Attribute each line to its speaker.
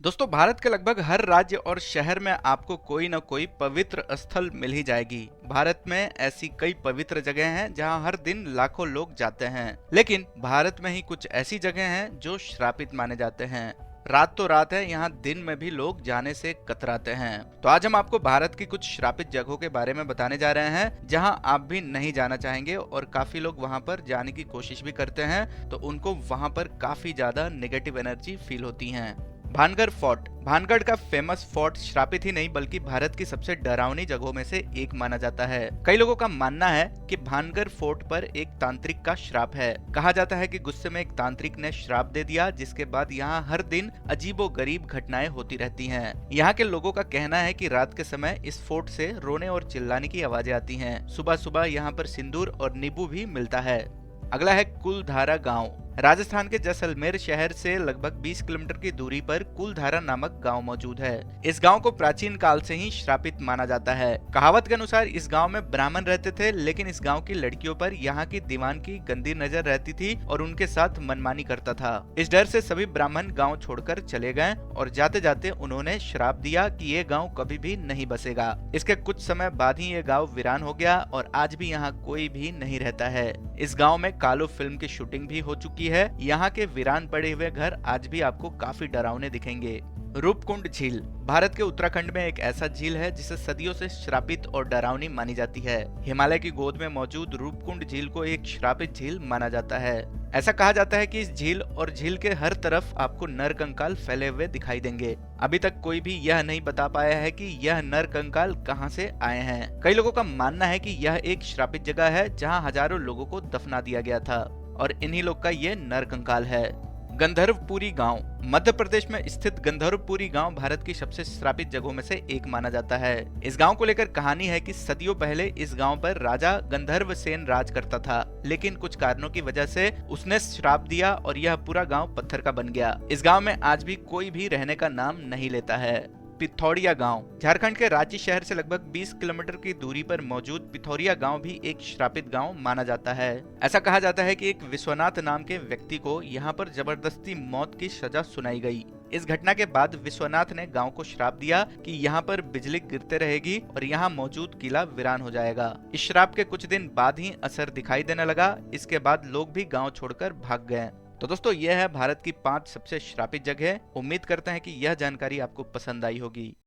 Speaker 1: दोस्तों, भारत के लगभग हर राज्य और शहर में आपको कोई न कोई पवित्र स्थल मिल ही जाएगी। भारत में ऐसी कई पवित्र जगह हैं जहां हर दिन लाखों लोग जाते हैं। लेकिन भारत में ही कुछ ऐसी जगह हैं जो श्रापित माने जाते हैं। रात तो रात है, यहाँ दिन में भी लोग जाने से कतराते हैं। तो आज हम आपको भारत की कुछ श्रापित जगहों के बारे में बताने जा रहे हैं जहां आप भी नहीं जाना चाहेंगे और काफी लोग वहां पर जाने की कोशिश भी करते हैं, तो उनको वहां पर काफी ज्यादा नेगेटिव एनर्जी फील होती है। भानगढ़ फोर्ट। भानगढ़ का फेमस फोर्ट श्रापित ही नहीं बल्कि भारत की सबसे डरावनी जगहों में से एक माना जाता है। कई लोगों का मानना है कि भानगढ़ फोर्ट पर एक तांत्रिक का श्राप है। कहा जाता है कि गुस्से में एक तांत्रिक ने श्राप दे दिया, जिसके बाद यहाँ हर दिन अजीबोगरीब घटनाएं होती रहती हैं। यहाँ के लोगों का कहना है कि रात के समय इस फोर्ट से रोने और चिल्लाने की आवाजें आती हैं। सुबह सुबह यहाँ पर सिंदूर और नींबू भी मिलता है। अगला है कुलधारा गांव। राजस्थान के जैसलमेर शहर से लगभग 20 किलोमीटर की दूरी पर कुलधारा नामक गांव मौजूद है। इस गांव को प्राचीन काल से ही श्रापित माना जाता है। कहावत के अनुसार इस गांव में ब्राह्मण रहते थे, लेकिन इस गांव की लड़कियों पर यहाँ की दीवान की गंदी नजर रहती थी और उनके साथ मनमानी करता था। इस डर से सभी ब्राह्मण गाँव छोड़कर चले गए और जाते जाते उन्होंने श्राप दिया कि ये गाँव कभी भी नहीं बसेगा। इसके कुछ समय बाद ही ये गाँव वीरान हो गया और आज भी यहाँ कोई भी नहीं रहता है। इस गाँव में कालो फिल्म की शूटिंग भी हो चुकी है। यहाँ के वीरान पड़े हुए घर आज भी आपको काफी डरावने दिखेंगे। रूपकुंड झील। भारत के उत्तराखंड में एक ऐसा झील है जिसे सदियों से श्रापित और डरावनी मानी जाती है। हिमालय की गोद में मौजूद रूपकुंड झील को एक श्रापित झील माना जाता है। ऐसा कहा जाता है कि इस झील और झील के हर तरफ आपको नर कंकाल फैले हुए दिखाई देंगे। अभी तक कोई भी यह नहीं बता पाया है कि यह नर कंकाल कहां से आए हैं। कई लोगों का मानना है कि यह एक श्रापित जगह है जहां हजारों लोगों को दफना दिया गया था और इन्हीं लोग का ये नर कंकाल है। गंधर्वपुरी गांव। मध्य प्रदेश में स्थित गंधर्वपुरी गांव भारत की सबसे श्रापित जगहों में से एक माना जाता है। इस गांव को लेकर कहानी है कि सदियों पहले इस गांव पर राजा गंधर्वसेन राज करता था, लेकिन कुछ कारणों की वजह से उसने श्राप दिया और यह पूरा गांव पत्थर का बन गया। इस गांव में आज भी कोई भी रहने का नाम नहीं लेता है। पिथौरिया गांव। झारखंड के रांची शहर से लगभग 20 किलोमीटर की दूरी पर मौजूद पिथौरिया गांव भी एक श्रापित गांव माना जाता है। ऐसा कहा जाता है कि एक विश्वनाथ नाम के व्यक्ति को यहां पर जबरदस्ती मौत की सजा सुनाई गई। इस घटना के बाद विश्वनाथ ने गांव को श्राप दिया कि यहाँ पर बिजली गिरते रहेगी और यहाँ मौजूद किला वीरान हो जाएगा। इस श्राप के कुछ दिन बाद ही असर दिखाई देने लगा। इसके बाद लोग भी गांव छोड़कर भाग गए। तो दोस्तों, यह है भारत की 5 सबसे श्रापित जगह। उम्मीद करते हैं कि यह जानकारी आपको पसंद आई होगी।